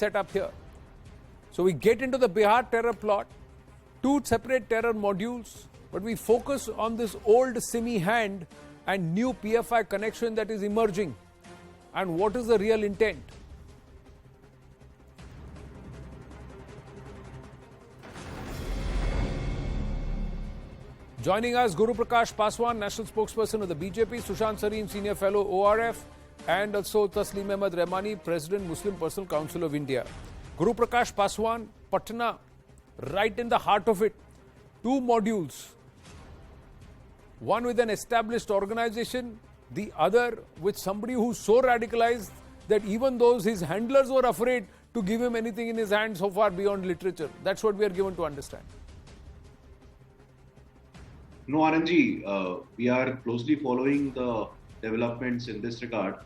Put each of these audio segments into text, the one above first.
set up here. So we get into the Bihar terror plot, two separate terror modules, but we focus on this old SIMI hand and new PFI connection that is emerging. And what is the real intent? Joining us, Guru Prakash Paswan, National Spokesperson of the BJP, Sushant Sareen, Senior Fellow ORF, and also Tasleem Ahmed Rahmani, President, Muslim Personal Council of India. Guru Prakash Paswan, Patna, right in the heart of it. Two modules. One with an established organization, the other with somebody who's so radicalized that even those his handlers were afraid to give him anything in his hand so far beyond literature. That's what we are given to understand. No, Anandji, we are closely following the developments in this regard.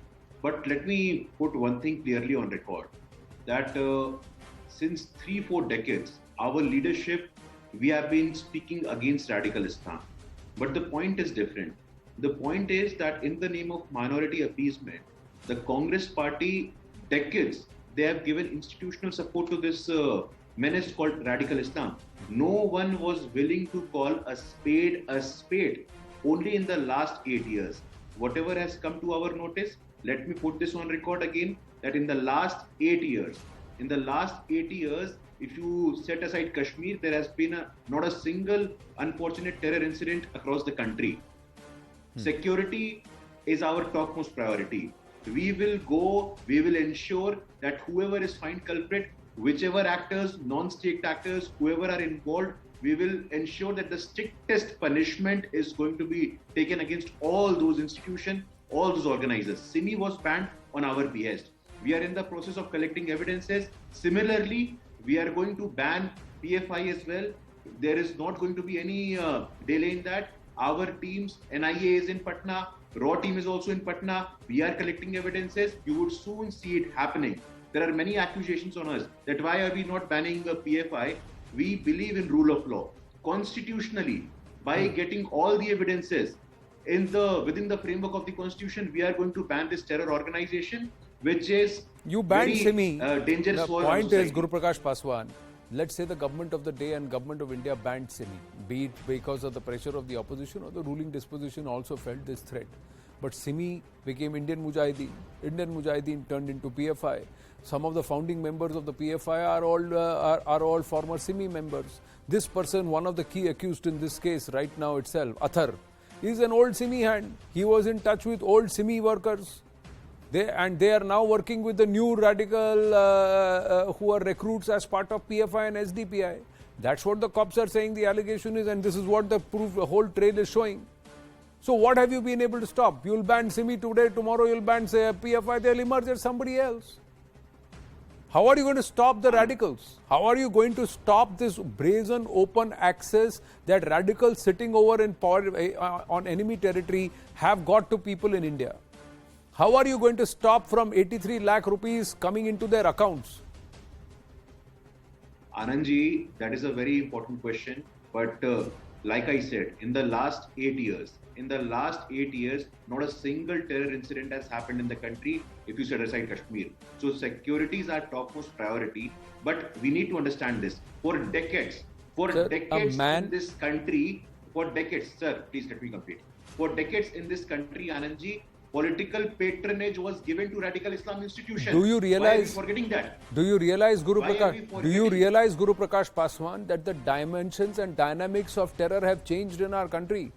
But let me put one thing clearly on record, that since 3-4 decades, our leadership, we have been speaking against radical Islam. But the point is different. The point is that in the name of minority appeasement, the Congress party, decades, they have given institutional support to this menace called radical Islam. No one was willing to call a spade a spade. Only in the last 8 years, whatever has come to our notice, let me put this on record again, that in the last 8 years, if you set aside Kashmir, there has been not a single unfortunate terror incident across the country. Security is our topmost priority. We will ensure that whoever is found culprit, whichever actors, non-state actors, whoever are involved, we will ensure that the strictest punishment is going to be taken against all those institutions, all those organizers. SIMI was banned on our behest. We are in the process of collecting evidences. Similarly, we are going to ban PFI as well. There is not going to be any delay in that. Our teams, NIA is in Patna, RAW team is also in Patna. We are collecting evidences. You would soon see it happening. There are many accusations on us that why are we not banning the PFI? We believe in rule of law. Constitutionally, by getting all the evidences within the framework of the Constitution, we are going to ban this terror organization, which is you banned SIMI. Dangerous the for point society. is, Guru Prakash Paswan, let's say the government of the day and government of India banned SIMI, be it because of the pressure of the opposition or the ruling disposition also felt this threat. But SIMI became Indian Mujahideen. Indian Mujahideen turned into PFI. Some of the founding members of the PFI are all former SIMI members. This person, one of the key accused in this case right now itself, Athar, is an old SIMI hand. He was in touch with old SIMI workers. They are now working with the new radical who are recruits as part of PFI and SDPI. That's what the cops are saying the allegation is, and this is what the proof, the whole trail is showing. So what have you been able to stop? You'll ban SIMI today, tomorrow you'll ban PFI, they'll emerge as somebody else. How are you going to stop the radicals? How are you going to stop this brazen open access that radicals sitting over in power, on enemy territory have got to people in India? How are you going to stop from 83 lakh rupees coming into their accounts? Anandji, that is a very important question. But like I said, in the last 8 years, not a single terror incident has happened in the country if you set aside Kashmir. So security is our topmost priority. But we need to understand this. For decades in this country, sir, please let me complete. For decades in this country, Anandji, political patronage was given to radical Islam institutions. Do you realize? Why are we forgetting that? Do you realize, Guru Prakash Paswan, that the dimensions and dynamics of terror have changed in our country?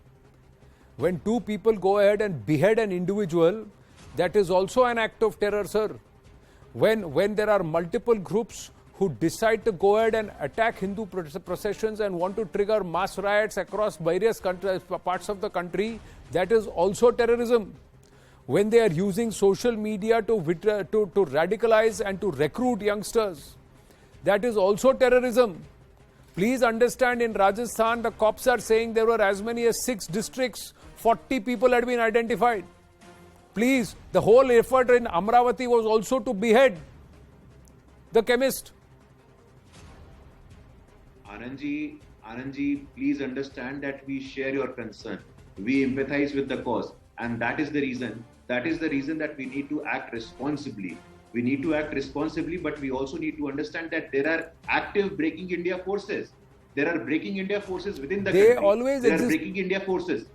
When two people go ahead and behead an individual, that is also an act of terror, sir. When there are multiple groups who decide to go ahead and attack Hindu processions and want to trigger mass riots across various parts of the country, that is also terrorism. When they are using social media to radicalize and to recruit youngsters, that is also terrorism. Please understand, in Rajasthan, the cops are saying there were as many as 6 districts, 40 people had been identified. Please, the whole effort in Amravati was also to behead the chemist. Anandji, please understand that we share your concern. We empathize with the cause. And that is the reason that we need to act responsibly. We need to act responsibly, but we also need to understand that there are active breaking India forces. There are breaking India forces within the country. Always there exist. are breaking India forces.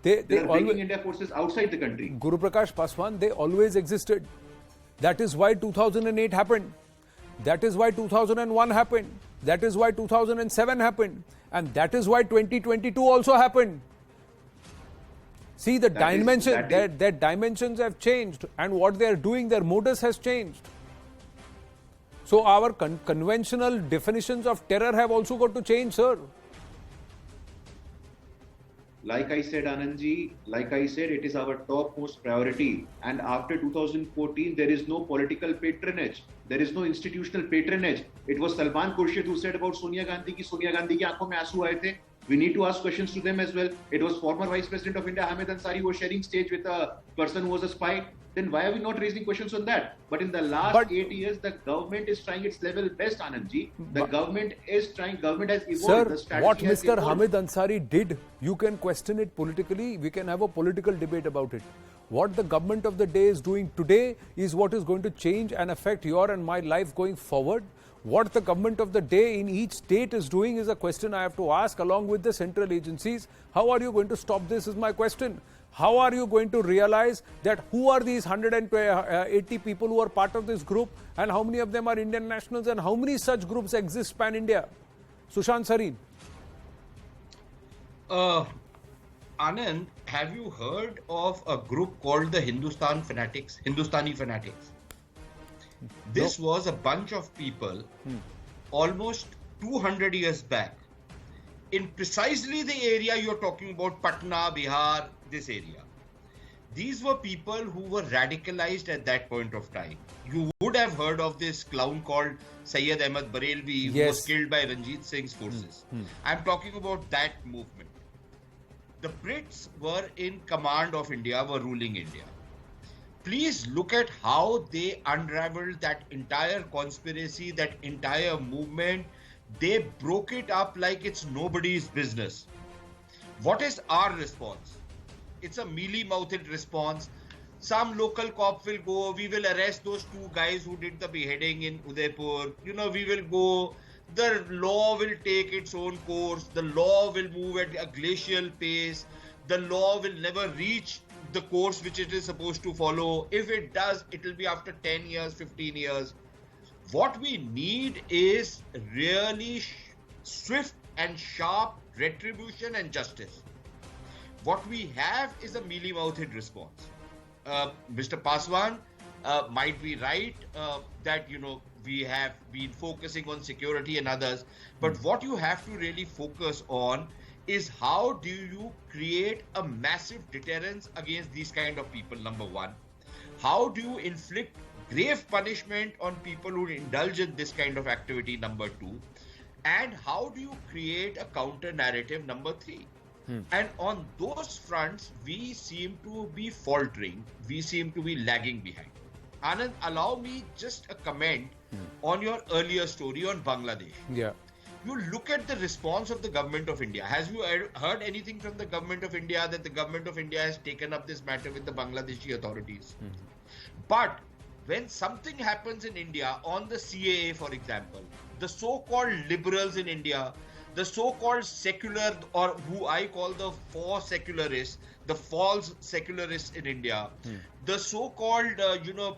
They there are breaking always, India forces outside the country. Guru Prakash Paswan, they always existed. That is why 2008 happened. That is why 2001 happened. That is why 2007 happened. And that is why 2022 also happened. See, the their dimensions have changed, and what they are doing, their modus has changed. So our conventional definitions of terror have also got to change, sir. Like I said, Anandji, it is our topmost priority. And after 2014, there is no political patronage. There is no institutional patronage. It was Salman Khurshid who said about Sonia Gandhi ki aankhon mein aansu aaye the. We need to ask questions to them as well. It was former Vice President of India, Hamid Ansari, who was sharing stage with a person who was a spy. Then why are we not raising questions on that? But in the last 8 years, the government is trying its level best, Anandji. The government is trying, government has evolved. Sir, what Mr. Hamid Ansari did, you can question it politically. We can have a political debate about it. What the government of the day is doing today is what is going to change and affect your and my life going forward. What the government of the day in each state is doing is a question I have to ask along with the central agencies. How are you going to stop this is my question. How are you going to realize that who are these 180 people who are part of this group and how many of them are Indian nationals and how many such groups exist pan-India? Sushant Sareen. Anand, have you heard of a group called the Hindustani Fanatics? This was a bunch of people almost 200 years back in precisely the area you're talking about, Patna, Bihar, this area. These were people who were radicalized at that point of time. You would have heard of this clown called Syed Ahmed Barelvi, who was killed by Ranjit Singh's forces. I'm talking about that movement. The Brits were in command of India, were ruling India. Please look at how they unraveled that entire conspiracy, that entire movement. They broke it up like it's nobody's business. What is our response? It's a mealy-mouthed response. Some local cop will go, we will arrest those two guys who did the beheading in Udaipur. We will go. The law will take its own course. The law will move at a glacial pace. The law will never reach the course which it is supposed to follow. If it does, it will be after 10 years, 15 years. What we need is really swift and sharp retribution and justice. What we have is a mealy-mouthed response. Mr. Paswan might be right that, we have been focusing on security and others. But what you have to really focus on is how do you create a massive deterrence against these kind of people, number one. How do you inflict grave punishment on people who indulge in this kind of activity, number two. And how do you create a counter narrative, number three. And on those fronts, we seem to be faltering. We seem to be lagging behind. Anand, allow me just a comment on your earlier story on Bangladesh. Yeah. You look at the response of the government of India. Has you heard anything from the government of India that the government of India has taken up this matter with the Bangladeshi authorities? But when something happens in India on the CAA, for example, the so-called liberals in India, the so-called secular, or who I call the false secularists, the false secularists in India, the so-called,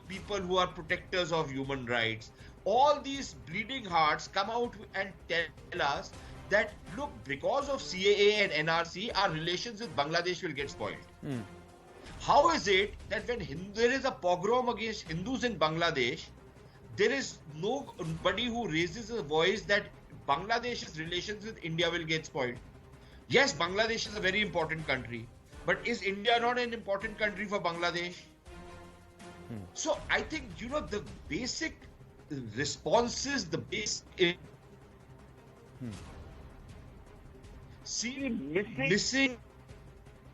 people who are protectors of human rights, all these bleeding hearts come out and tell us that, look, because of CAA and NRC, our relations with Bangladesh will get spoiled. How is it that when there is a pogrom against Hindus in Bangladesh, there is nobody who raises a voice that Bangladesh's relations with India will get spoiled? Yes, Bangladesh is a very important country, but is India not an important country for Bangladesh? So I think, the basic responses, the basic seem missing